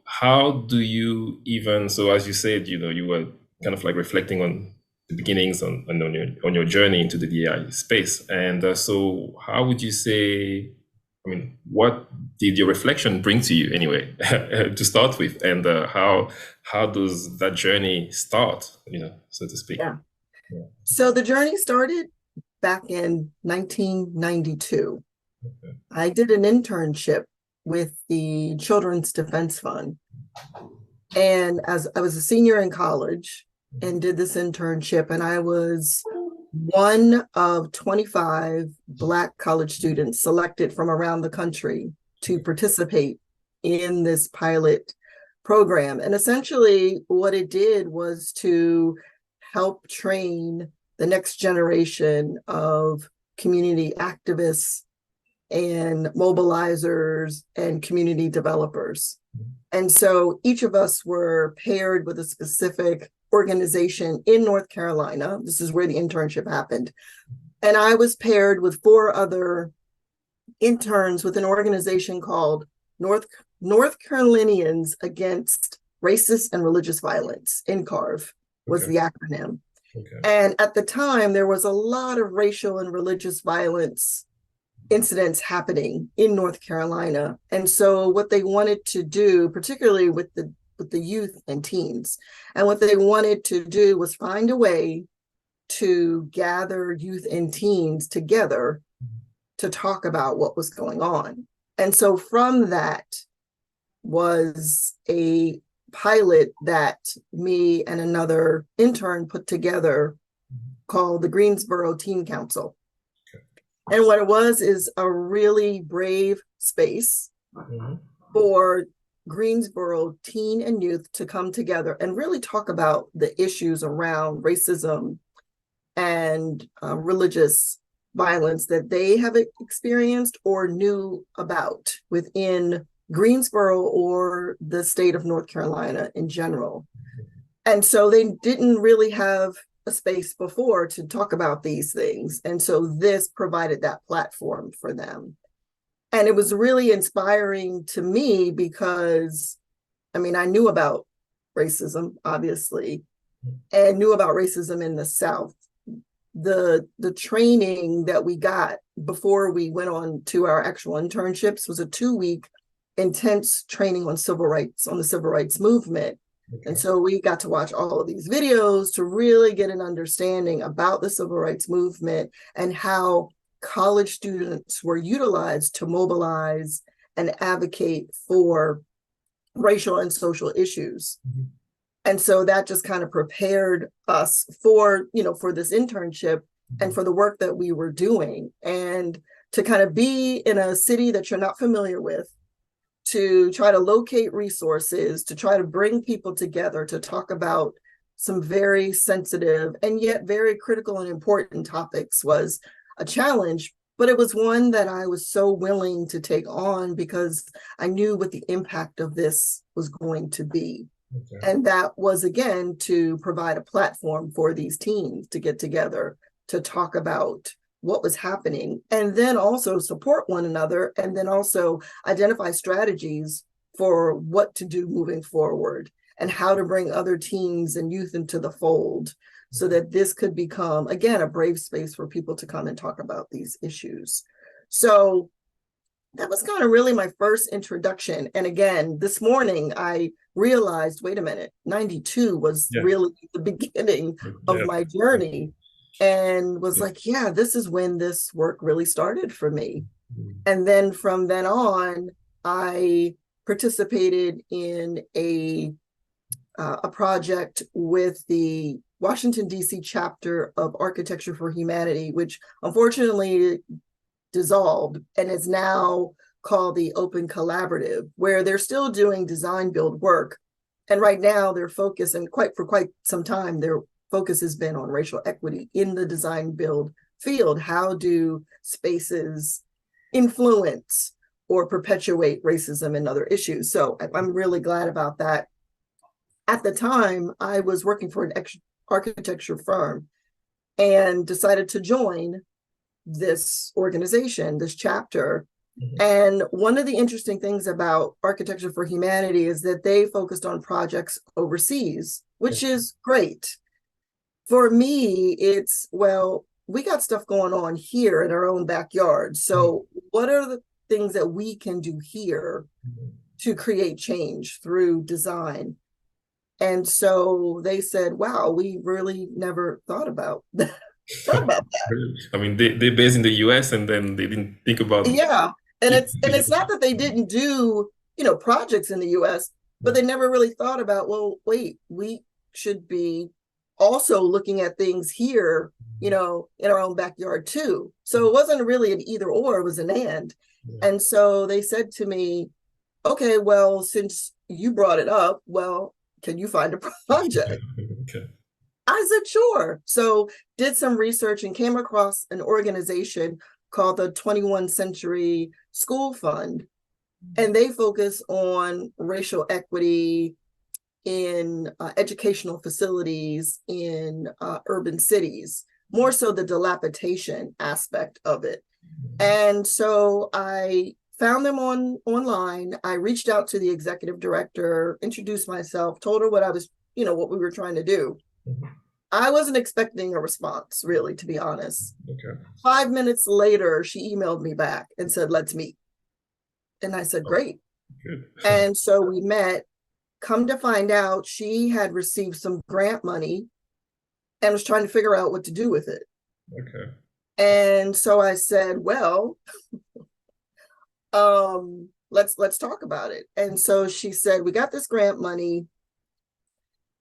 How do you even, so as you said, you were kind of like reflecting on the beginnings on your journey into the DI space. And so how would you say, I mean, what did your reflection bring to you anyway, to start with? And how does that journey start, so to speak? Yeah. Yeah. So the journey started back in 1992. Okay. I did an internship with the Children's Defense Fund. And as I was a senior in college and did this internship, and I was one of 25 Black college students selected from around the country to participate in this pilot program. And essentially, what it did was to help train the next generation of community activists and mobilizers and community developers. And so each of us were paired with a specific organization in North Carolina. This is where the internship happened. And I was paired with four other interns with an organization called North Carolinians Against Racist and Religious Violence. NCARV was Okay. the acronym. Okay. And at the time, there was a lot of racial and religious violence incidents happening in North Carolina. And so what they wanted to do, particularly with the youth and teens, and what they wanted to do was find a way to gather youth and teens together to talk about what was going on. And so from that was a pilot that me and another intern put together called the Greensboro Teen Council. And what it was is a really brave space Mhm. for Greensboro teen and youth to come together and really talk about the issues around racism and religious violence that they have experienced or knew about within Greensboro or the state of North Carolina in general. And so they didn't really have a space before to talk about these things. And so this provided that platform for them. And it was really inspiring to me because, I mean, I knew about racism, obviously, and knew about racism in the South. The training that we got before we went on to our actual internships was a 2 week intense training on civil rights, on the civil rights movement. And Okay. so we got to watch all of these videos to really get an understanding about the civil rights movement and how college students were utilized to mobilize and advocate for racial and social issues. Mhm. And so that just kind of prepared us for, for this internship and Mhm. for the work that we were doing. And to kind of be in a city that you're not familiar with, to try to locate resources, to try to bring people together to talk about some very sensitive and yet very critical and important topics was a challenge. But it was one that I was so willing to take on because I knew what the impact of this was going to be. Okay. And that was, again, to provide a platform for these teams to get together to talk about what was happening and then also support one another and then also identify strategies for what to do moving forward and how to bring other teens and youth into the fold so that this could become, again, a brave space for people to come and talk about these issues. So that was kind of really my first introduction. And again, this morning I realized, wait a minute, 92 was Yeah. really the beginning of Yeah. my journey and was like, yeah, this is when this work really started for me. And then from then on, I participated in a project with the Washington, D.C. chapter of Architecture for Humanity, which unfortunately dissolved and is now called the Open Collaborative, where they're still doing design build work. And right now their focus, and for quite some time, their focus has been on racial equity in the design build field. How do spaces influence or perpetuate racism and other issues? So I'm really glad about that. At the time, I was working for an architecture firm and decided to join this organization, this chapter. And one of the interesting things about Architecture for Humanity is that they focused on projects overseas, which is great. For me, it's, well, we got stuff going on here in our own backyard. So, what are the things that we can do here to create change through design? And so they said, wow, we really never thought about thought about that. I mean, they're based in the US and then they didn't think about Yeah. And keep. it's not that they didn't do, projects in the US, but they never really thought about, well, wait, we should be also looking at things here, in our own backyard too. So it wasn't really an either or, it was an and. And so they said to me, okay, well, since you brought it up, well, can you find a project? Okay. I said, sure. So did some research and came across an organization called the 21st Century School Fund. And they focus on racial equity in educational facilities in urban cities, more so the dilapidation aspect of it. And so I found them online. I reached out to the executive director, introduced myself, told her what I was, what we were trying to do. I wasn't expecting a response, really, to be honest. Okay. 5 minutes later, she emailed me back and said, let's meet. And I said, great. Good. And so we met. Come to find out, she had received some grant money and was trying to figure out what to do with it. Okay. And so I said, well, let's talk about it. And so she said, we got this grant money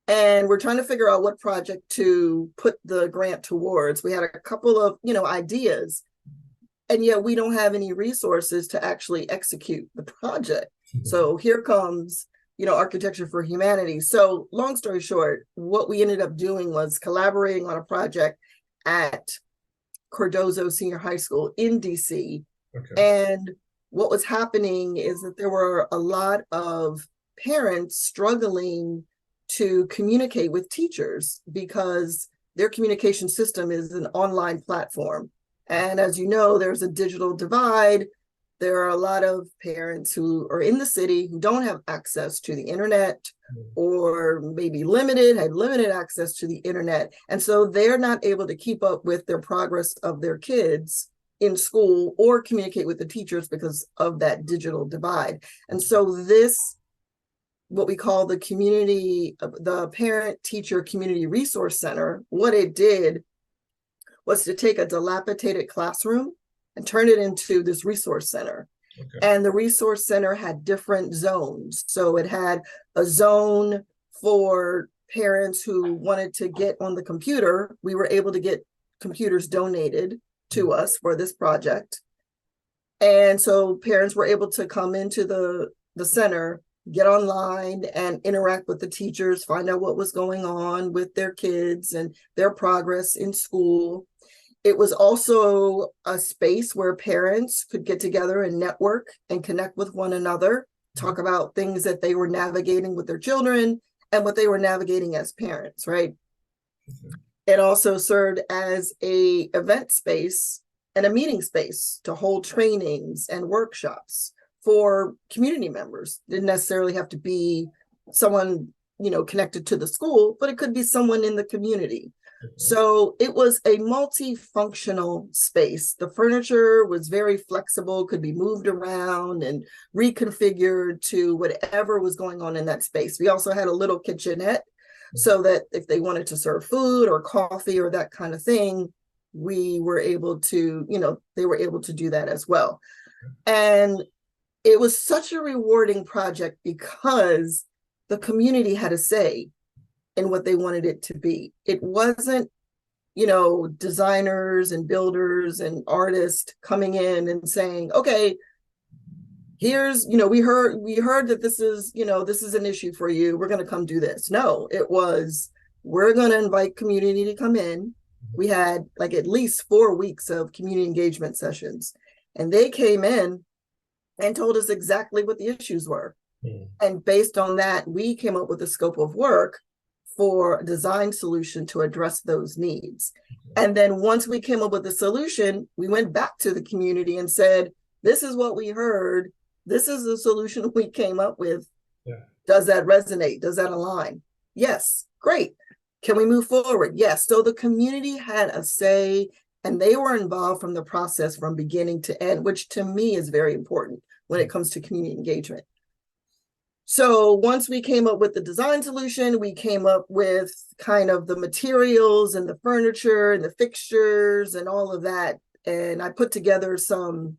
and we're trying to figure out what project to put the grant towards. We had a couple of, ideas, and yet we don't have any resources to actually execute the project. So here comes, Architecture for Humanity. So long story short, what we ended up doing was collaborating on a project at Cardozo Senior High School in DC. Okay. And what was happening is that there were a lot of parents struggling to communicate with teachers because their communication system is an online platform. And as you know, there's a digital divide. There are a lot of parents who are in the city who don't have access to the internet or maybe had limited access to the internet. And so they're not able to keep up with their progress of their kids in school or communicate with the teachers because of that digital divide. And so this, what we call the Parent Teacher Community Resource Center, what it did was to take a dilapidated classroom and turn it into this resource center. Okay. And the resource center had different zones. So it had a zone for parents who wanted to get on the computer. We were able to get computers donated to us for this project. And so parents were able to come into the center, get online and interact with the teachers, find out what was going on with their kids and their progress in school. It was also a space where parents could get together and network and connect with one another, talk about things that they were navigating with their children and what they were navigating as parents, right? It also served as an event space and a meeting space to hold trainings and workshops for community members. Didn't necessarily have to be someone, connected to the school, but it could be someone in the community. So it was a multifunctional space. The furniture was very flexible, could be moved around and reconfigured to whatever was going on in that space. We also had a little kitchenette so that if they wanted to serve food or coffee or that kind of thing, we were able to, they were able to do that as well. And it was such a rewarding project because the community had a say in what they wanted it to be. It wasn't, designers and builders and artists coming in and saying, okay, here's, we heard that this is an issue for you. We're going to come do this. No, it was, we're going to invite community to come in. We had like at least 4 weeks of community engagement sessions, and they came in and told us exactly what the issues were. And based on that, we came up with a scope of work for a design solution to address those needs. And then once we came up with a solution, we went back to the community and said, This is what we heard. This is the solution we came up with. Yeah. Does that resonate? Does that align? Yes, great. Can we move forward? Yes. So the community had a say and they were involved from the process from beginning to end, which to me is very important when it comes to community engagement. So once we came up with the design solution, we came up with kind of the materials and the furniture and the fixtures and all of that. And I put together some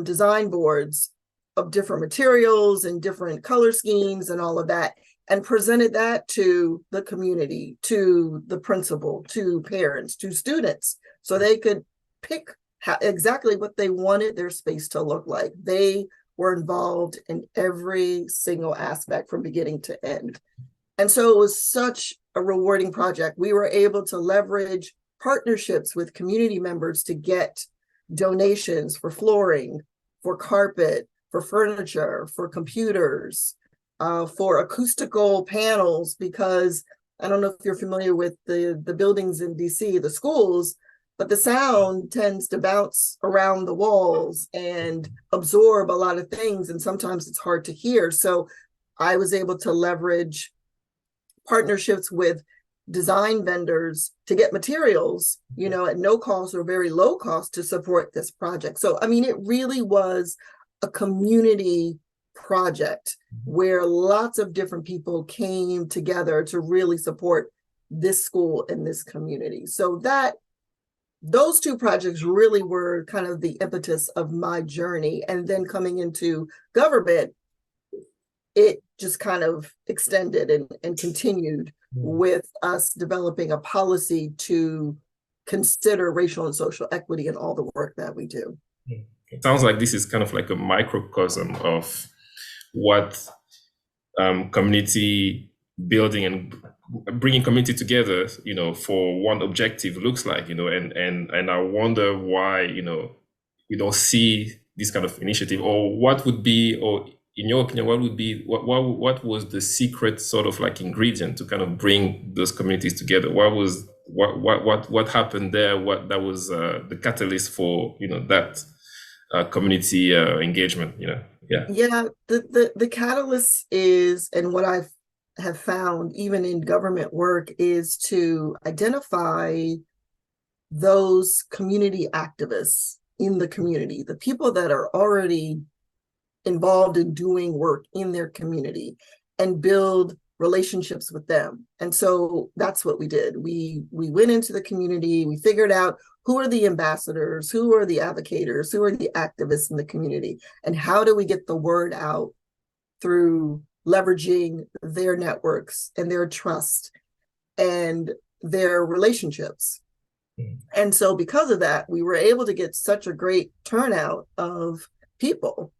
design boards of different materials and different color schemes and all of that, and presented that to the community, to the principal, to parents, to students, so they could pick exactly what they wanted their space to look like. They were involved in every single aspect from beginning to end. And so it was such a rewarding project. We were able to leverage partnerships with community members to get donations for flooring, for carpet, for furniture, for computers, for acoustical panels, because I don't know if you're familiar with the buildings in DC, the schools, but the sound tends to bounce around the walls and absorb a lot of things, and sometimes it's hard to hear. So I was able to leverage partnerships with design vendors to get materials, at no cost or very low cost to support this project. So, I mean, it really was a community project where lots of different people came together to really support this school and this community. So those two projects really were kind of the impetus of my journey. And then coming into government, it just kind of extended and continued with us developing a policy to consider racial and social equity in all the work that we do. It sounds like this is kind of like a microcosm of what community building and bringing community together, for one objective looks like, and I wonder why, we don't see this kind of initiative, or what would be, or in your opinion, what would be, what was the secret sort of like ingredient to kind of bring those communities together? What happened there? What that was the catalyst for, that community engagement, Yeah. Yeah, the catalyst is, and what I have found even in government work, is to identify those community activists in the community, the people that are already involved in doing work in their community, and build relationships with them. And so that's what we did. We went into the community, we figured out who are the ambassadors, who are the advocators, who are the activists in the community, and how do we get the word out through leveraging their networks and their trust and their relationships. And so because of that, we were able to get such a great turnout of people.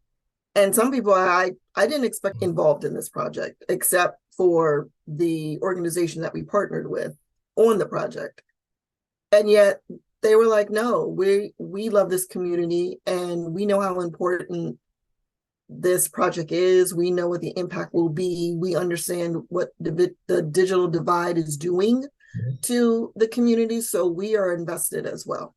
And some people I didn't expect involved in this project, except for the organization that we partnered with on the project. And yet they were like, no, we love this community and we know how important this project is. We know what the impact will be. We understand what the digital divide is doing to the community. So we are invested as well.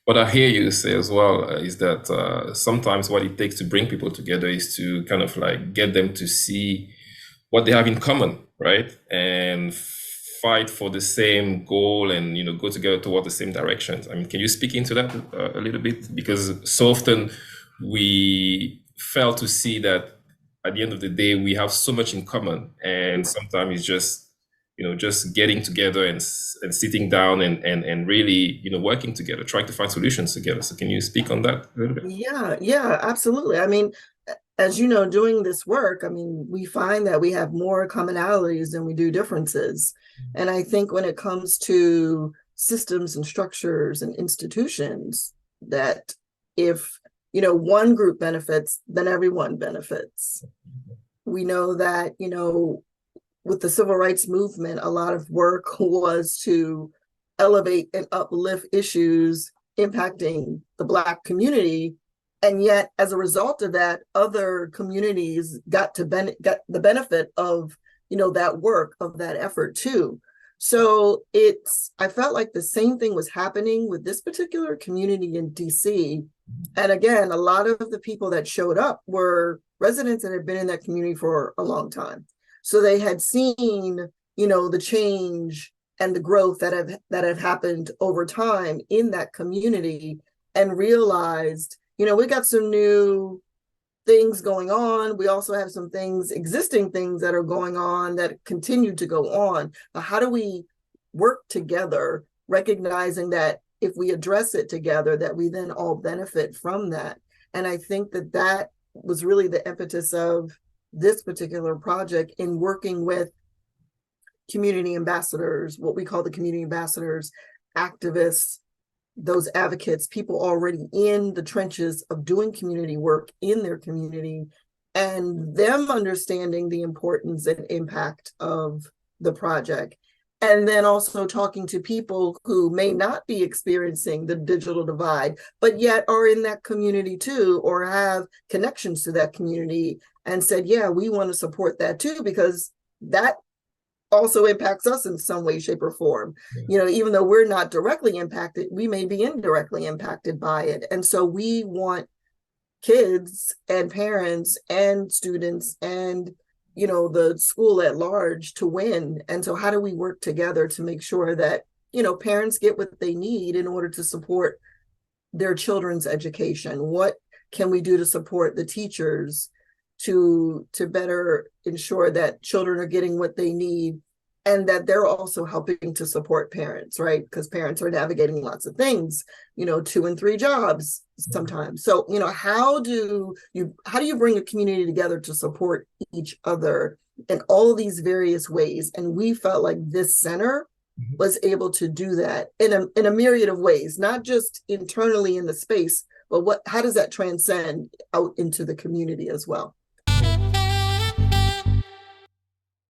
What I hear you say as well is that sometimes what it takes to bring people together is to kind of like get them to see what they have in common, right? And fight for the same goal and, go together toward the same directions. I mean, can you speak into that a little bit? Because so often we fail to see that at the end of the day, we have so much in common. And sometimes it's just getting together and sitting down and really, working together, trying to find solutions together. So can you speak on that a little bit? Yeah, absolutely. I mean, as you know, doing this work, I mean, we find that we have more commonalities than we do differences. And I think when it comes to systems and structures and institutions, that if, one group benefits, then everyone benefits. We know that, with the civil rights movement, a lot of work was to elevate and uplift issues impacting the Black community. And yet, as a result of that, other communities got the benefit of, that work, of that effort too. So I felt like the same thing was happening with this particular community in DC, And again, a lot of the people that showed up were residents that had been in that community for a long time. So they had seen, the change and the growth that have happened over time in that community, and realized, we got some new things going on. We also have some things, existing things that are going on that continue to go on. But how do we work together, recognizing that if we address it together, that we then all benefit from that? And I think that was really the impetus of this particular project, in working with community ambassadors, what we call the community ambassadors, activists, those advocates, people already in the trenches of doing community work in their community, and them understanding the importance and impact of the project. And then also talking to people who may not be experiencing the digital divide, but yet are in that community too, or have connections to that community, and said, yeah, we want to support that too, because that also impacts us in some way, shape, or form. Even though we're not directly impacted, we may be indirectly impacted by it. And so we want kids and parents and students and, the school at large to win. And so how do we work together to make sure that, parents get what they need in order to support their children's education? What can we do to support the teachers to better ensure that children are getting what they need, and that they're also helping to support parents, right? Because parents are navigating lots of things, 2 and 3 jobs sometimes. So, how do you bring a community together to support each other in all of these various ways? And we felt like this center was able to do that in a myriad of ways, not just internally in the space, but how does that transcend out into the community as well?